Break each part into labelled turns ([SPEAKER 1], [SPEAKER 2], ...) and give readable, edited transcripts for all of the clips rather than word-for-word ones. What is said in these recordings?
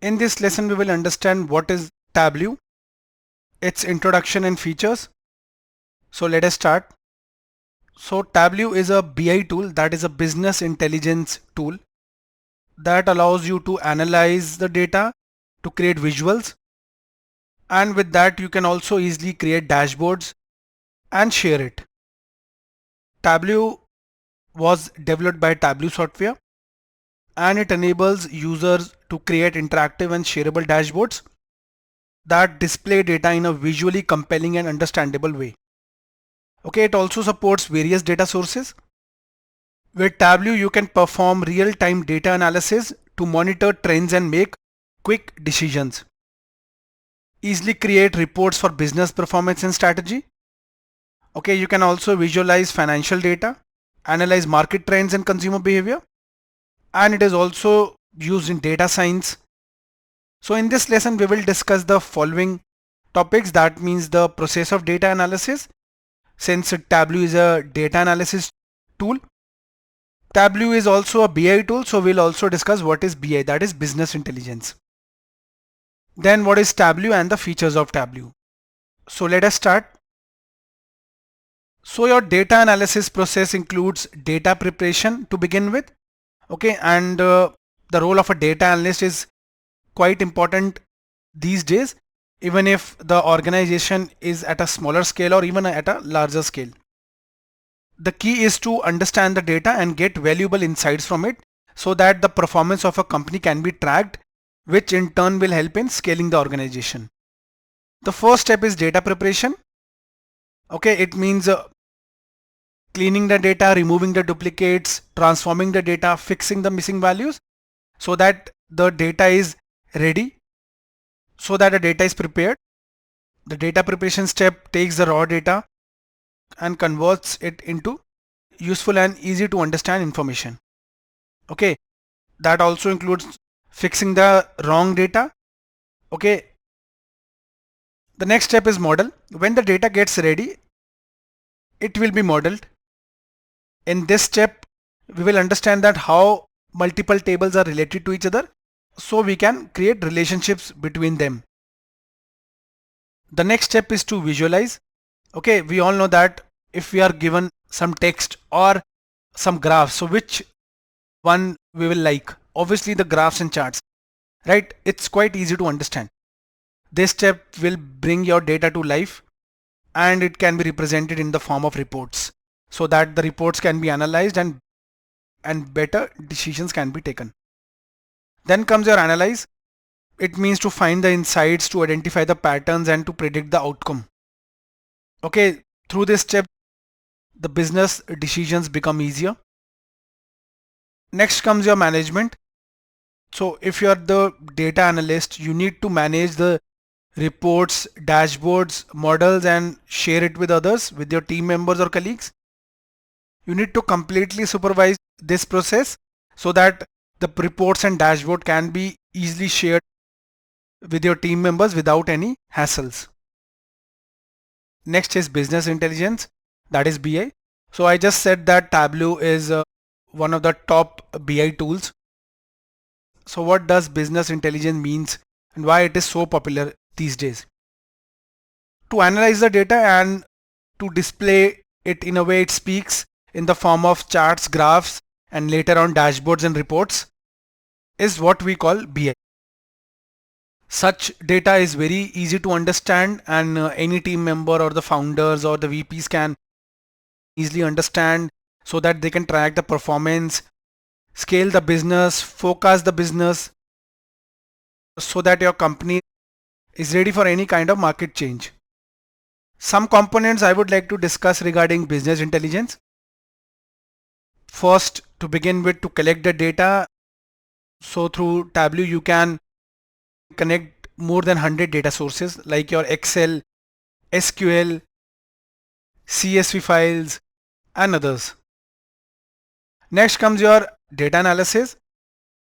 [SPEAKER 1] In this lesson, we will understand what is Tableau, its introduction and features. So let us start. So Tableau is a BI tool, that is a business intelligence tool that allows you to analyze the data, to create visuals, and with that you can also easily create dashboards and share it. Tableau was developed by Tableau software and it enables users to create interactive and shareable dashboards that display data in a visually compelling and understandable way. Okay, it also supports various data sources. With Tableau, you can perform real-time data analysis to monitor trends and make quick decisions. Easily create reports for business performance and strategy. Okay, you can also visualize financial data, analyze market trends and consumer behavior, and it is also used in data science. So in this lesson, we will discuss the following topics. That means the process of data analysis, since Tableau is a data analysis tool. Tableau is also a BI tool, so we'll also discuss what is BI, that is business intelligence. Then what is Tableau and the features of Tableau. So let us start. So your data analysis process includes data preparation to begin with. Okay, and the role of a data analyst is quite important these days, even if the organization is at a smaller scale or even at a larger scale. The key is to understand the data and get valuable insights from it so that the performance of a company can be tracked, which in turn will help in scaling the organization. The first step is data preparation. Okay, it means cleaning the data, removing the duplicates, transforming the data, fixing the missing values so that the data is ready, so that the data is prepared. The data preparation step takes the raw data and converts it into useful and easy to understand information. Okay, that also includes fixing the wrong data. Okay, the next step is model. When the data gets ready, it will be modeled. In this step, we will understand that how multiple tables are related to each other, so we can create relationships between them. The next step is to visualize. Okay, we all know that if we are given some text or some graphs, so which one we will like? Obviously the graphs and charts, right? It's quite easy to understand. This step will bring your data to life and it can be represented in the form of reports so that the reports can be analyzed and better decisions can be taken. Then comes your analyze. It means to find the insights, to identify the patterns and to predict the outcome. Okay, through this step, the business decisions become easier. Next comes your management. So if you are the data analyst, you need to manage the reports, dashboards, models and share it with others, with your team members or colleagues. You need to completely supervise this process so that the reports and dashboard can be easily shared with your team members without any hassles. Next is business intelligence, that is BI. So I just said that Tableau is one of the top BI tools. So what does business intelligence means and why it is so popular these days? To analyze the data and to display it in a way it speaks in the form of charts, graphs and later on dashboards and reports is what we call BI. Such data is very easy to understand and any team member or the founders or the VPs can easily understand so that they can track the performance, scale the business, forecast the business so that your company is ready for any kind of market change. Some components I would like to discuss regarding business intelligence. First, to begin with, to collect the data. So through Tableau, you can connect more than 100 data sources like your Excel, SQL, CSV files and others. Next comes your data analysis.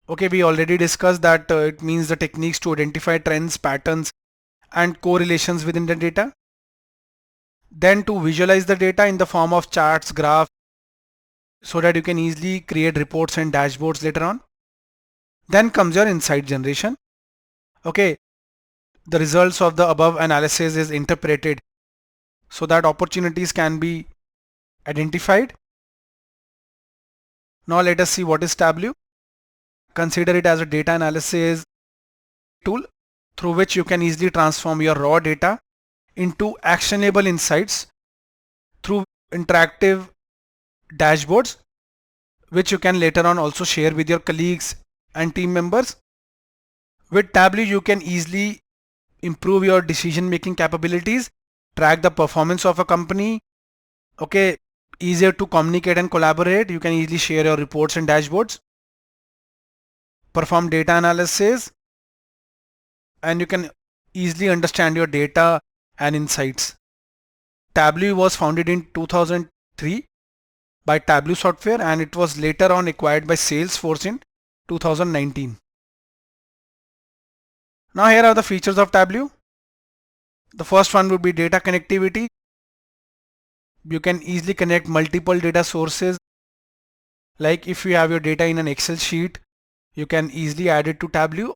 [SPEAKER 1] Okay, we already discussed that it means the techniques to identify trends, patterns and correlations within the data. Then to visualize the data in the form of charts, graphs, so that you can easily create reports and dashboards later on. Then comes your insight generation. Okay, the results of the above analysis is interpreted so that opportunities can be identified. Now let us see what is Tableau. Consider it as a data analysis tool through which you can easily transform your raw data into actionable insights through interactive dashboards, which you can later on also share with your colleagues and team members. With Tableau, you can easily improve your decision making capabilities, track the performance of a company. Okay, easier to communicate and collaborate. You can easily share your reports and dashboards, perform data analysis, and you can easily understand your data and insights. Tableau was founded in 2003 by Tableau Software, and it was later on acquired by Salesforce in 2019. Now here are the features of Tableau. The first one would be data connectivity. You can easily connect multiple data sources. Like if you have your data in an Excel sheet, you can easily add it to Tableau.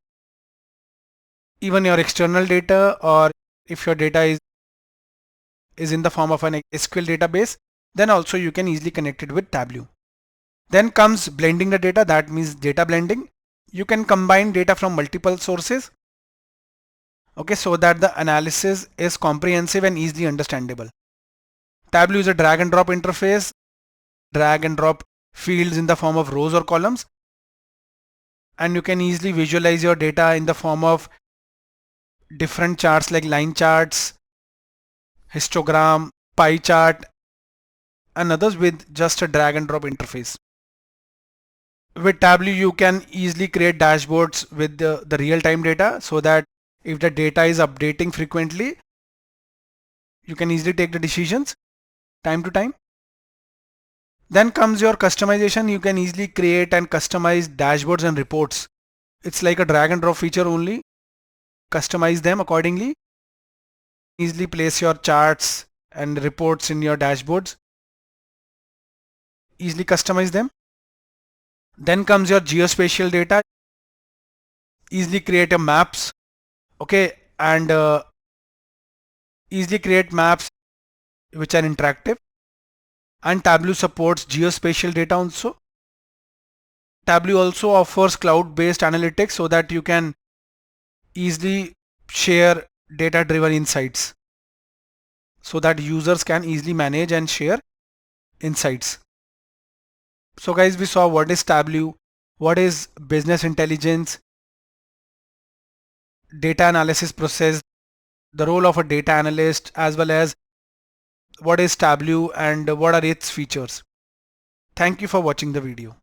[SPEAKER 1] Even your external data, or if your data is in the form of an SQL database, then also you can easily connect it with Tableau. Then comes blending the data, that means data blending. You can combine data from multiple sources, okay, so that the analysis is comprehensive and easily understandable. Tableau is a drag and drop interface. Drag and drop fields in the form of rows or columns, and you can easily visualize your data in the form of different charts like line charts, histogram, pie chart, and others with just a drag and drop interface. With Tableau, you can easily create dashboards with the real-time data, so that if the data is updating frequently, you can easily take the decisions time to time. Then comes your customization. You can easily create and customize dashboards and reports. It's like a drag and drop feature only. Customize them accordingly. Easily place your charts and reports in your dashboards. Easily customize them. Then comes your geospatial data. Easily create a maps, okay, and easily create maps which are interactive. And Tableau supports geospatial data also. Tableau also offers cloud-based analytics so that you can easily share data-driven insights, so that users can easily manage and share insights. So guys, we saw what is Tableau, what is business intelligence, data analysis process, the role of a data analyst, as well as what is Tableau and what are its features. Thank you for watching the video.